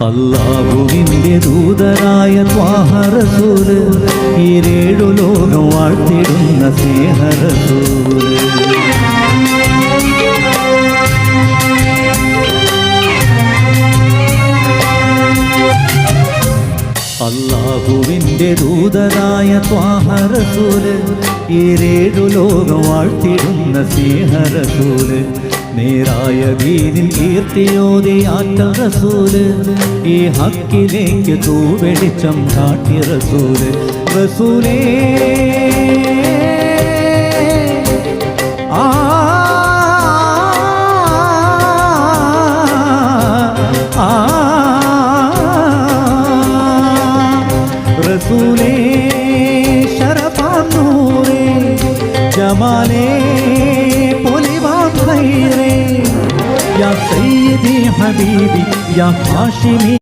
അല്ലാഹുവിന്റെ ദൂതരായ ത്വാഹ റസൂല്, ഈരേഴു ലോകം വാഴ്ത്തിടുന്ന സ്നേഹ റസൂല്. അല്ലാഹുവിന്റെ ദൂതരായ ത്വാഹ റസൂല്, ഈരേഴു ലോകം വാഴ്ത്തിടുന്ന സ്നേഹ റസൂല്. നേരായ ദീനിൽ കീർത്തിയോതിയാറ്റ റസൂല്, ഈ ഹക്കിലേക്ക് തൂവെളിച്ചം കാട്ടിയ റസൂല്. റസൂലേ റസൂലേ ശരഫാൻ നൂറേ ജമാലേ പൊലിവാൻ ഖൈറേ യാ സയ്യിദി ഹബീബി യാ ഹാഷിമി.